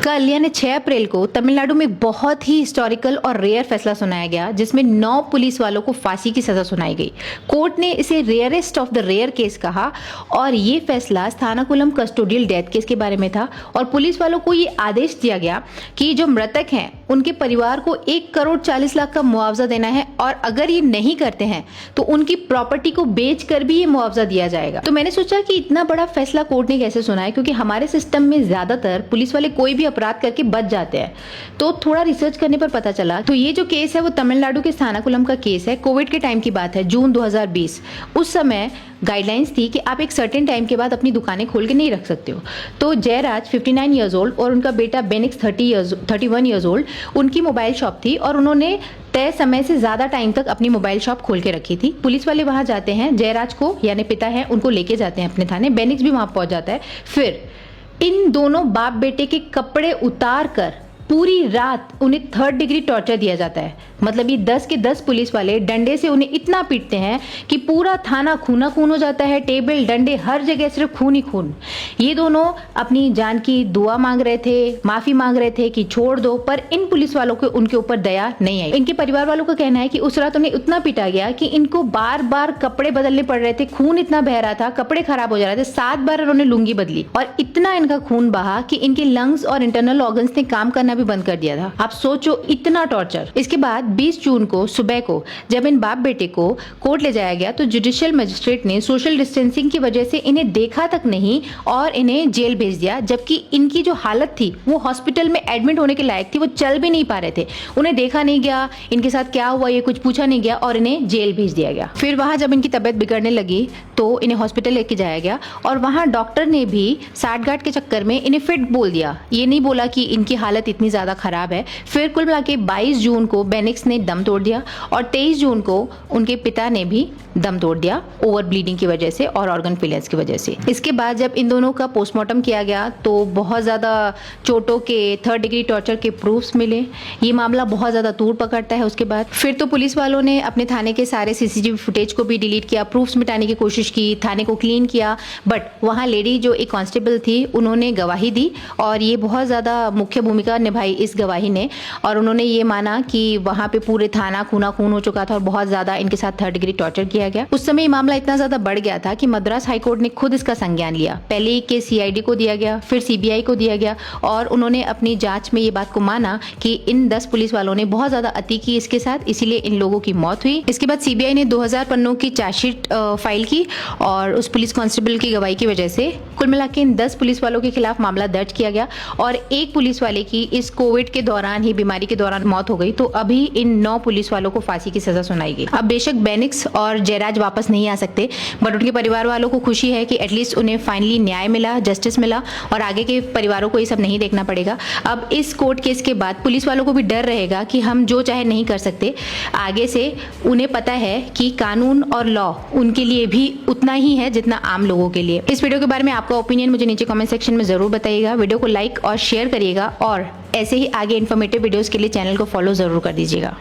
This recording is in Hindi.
कल यानी 6 अप्रैल को तमिलनाडु में बहुत ही हिस्टोरिकल और रेयर फैसला सुनाया गया जिसमें 9 पुलिस वालों को फांसी की सजा सुनाई गई। कोर्ट ने इसे rarest of the rare case कहा और ये फैसला स्थानाकुलम कस्टोडियल डेथ केस के बारे में था और पुलिस वालों को ये आदेश दिया गया कि जो मृतक हैं उनके परिवार को 1 करोड़ 40 लाख का मुआवजा देना है और अगर ये नहीं करते हैं तो उनकी प्रॉपर्टी को बेच कर भी ये मुआवजा दिया जाएगा। तो मैंने सोचा कि इतना बड़ा फैसला कोर्ट ने कैसे सुना है, क्योंकि हमारे सिस्टम में ज्यादातर पुलिस वाले कोई भी अपराध करके बच जाते हैं। तो थोड़ा रिसर्च करने पर पता चला तो ये जो केस है वो तमिलनाडु के स्थानाकुलम का केस है। कोविड के टाइम की बात है, जून 2020। उस समय गाइडलाइंस थी कि आप एक सर्टेन टाइम के बाद अपनी दुकानें खोल के नहीं रख सकते हो। तो जयराज 59 ईयर्स ओल्ड और उनका बेटा बेनिक्स 31 ईयर्स ओल्ड, उनकी मोबाइल शॉप थी और उन्होंने तय समय से ज्यादा टाइम तक अपनी मोबाइल शॉप खोल के रखी थी। पुलिस वाले वहां जाते हैं, जयराज को यानी पिता है उनको लेके जाते हैं अपने थाने, बेनिक्स भी वहां पहुंच जाता है। फिर इन दोनों बाप बेटे के कपड़े उतार कर पूरी रात उन्हें 3rd डिग्री टॉर्चर दिया जाता है। मतलब ये 10 के 10 पुलिस वाले डंडे से उन्हें इतना पीटते हैं कि पूरा थाना खूना खून हो जाता है। टेबल डंडे हर जगह सिर्फ खून ही खून। ये दोनों अपनी जान की दुआ मांग रहे थे, माफी मांग रहे थे कि छोड़ दो, पर इन पुलिस वालों को उनके ऊपर दया नहीं आई। इनके परिवार वालों का कहना है कि उस रात उन्हें इतना पीटा गया कि इनको बार बार कपड़े बदलने पड़ रहे थे, खून इतना बह रहा था, कपड़े खराब हो जा रहे थे। 7 बार उन्होंने लुंगी बदली और इतना इनका खून बहा कि इनके लंग्स और इंटरनल ऑर्गन्स ने काम करना भी बंद कर दिया था। आप सोचो इतना टॉर्चर। इसके बाद 20 जून को सुबह को जब इन बाप बेटे को कोर्ट ले जाया गया तो जुडिशियल मजिस्ट्रेट ने सोशल डिस्टेंसिंग की वजह से इन्हें देखा तक नहीं और इन्हें जेल भेज दिया, जबकि इनकी जो हालत थी वो हॉस्पिटल में एडमिट होने के लायक थी। वो चल भी नहीं पा रहे थे, उन्हें देखा नहीं गया, इनके साथ क्या हुआ ये कुछ पूछा नहीं गया और इन्हें जेल भेज दिया गया। फिर वहां जब इनकी तबीयत बिगड़ने लगी तो इन्हें हॉस्पिटल लेके जाया गया और वहां डॉक्टर ने भी साठगांठ के चक्कर में इन्हें फिट बोल दिया। ये नहीं बोला कि इनकी हालत इतनी ज्यादा खराब है। फिर कुल मिला के 22 जून को बेनिक्स ने दम तोड़ दिया और 23 जून को उनके पिता ने भी दम तोड़ दिया ओवर ब्लीडिंग की वजह से और ऑर्गन फेलियर्स की वजह से। इसके बाद जब इन दोनों का पोस्टमार्टम किया गया तो बहुत ज्यादा चोटों के 3rd डिग्री टॉर्चर के प्रूफ्स मिले। ये मामला बहुत ज्यादा तूड़ पकड़ता है। उसके बाद फिर तो पुलिस वालों ने अपने थाने के सारे सीसीटीवी फुटेज को भी डिलीट किया, प्रूफ्स मिटाने की कोशिश की, थाने को क्लीन किया। बट वहां लेडी जो एक कांस्टेबल थी उन्होंने गवाही दी और ये बहुत ज्यादा मुख्य भूमिका निभाई इस गवाही ने और उन्होंने ये माना कि वहां पे पूरे थाना खूना खून हो चुका था और बहुत ज्यादा इनके साथ 3rd डिग्री टॉर्चर किया गया। उस समय ये मामला इतना ज्यादा बढ़ गया था कि मद्रास हाईकोर्ट ने खुद इसका संज्ञान लिया। पहले ये केस सीआईडी को दिया गया, फिर सीबीआई को दिया गया और उन्होंने अपनी जांच में ये बात को माना कि इन 10 पुलिस वालों ने बहुत ज्यादा अति की इसके साथ, इसीलिए इन लोगों की मौत हुई। इसके बाद सीबीआई ने 2000 पन्नों की चार्जशीट फाइल की और उस पुलिस कांस्टेबल की गवाही की वजह से कुल मिलाकर इन 10 पुलिस वालों के खिलाफ मामला दर्ज किया गया और एक पुलिस वाले की इस कोविड के दौरान ही, बीमारी के दौरान मौत हो गई। तो अभी इन 9 पुलिस वालों को फांसी की सजा सुनाई गई। अब बेशक बेनिक्स और जयराज वापस नहीं आ सकते, बट उनके परिवार वालों को खुशी है कि एटलीस्ट उन्हें फाइनली न्याय मिला, जस्टिस मिला और आगे के परिवारों को ये सब नहीं देखना पड़ेगा। अब इस कोर्ट केस के बाद पुलिस वालों को भी डर रहेगा कि हम जो चाहे नहीं कर सकते। आगे से उन्हें पता है कि कानून और लॉ उनके लिए भी उतना ही है जितना आम लोगों के लिए। इस वीडियो के बारे में आपका ओपिनियन मुझे नीचे कमेंट सेक्शन में जरूर बताइएगा। वीडियो को लाइक और शेयर करिएगा और ऐसे ही आगे इन्फॉर्मेटिव वीडियोस के लिए चैनल को फॉलो जरूर कर दीजिएगा।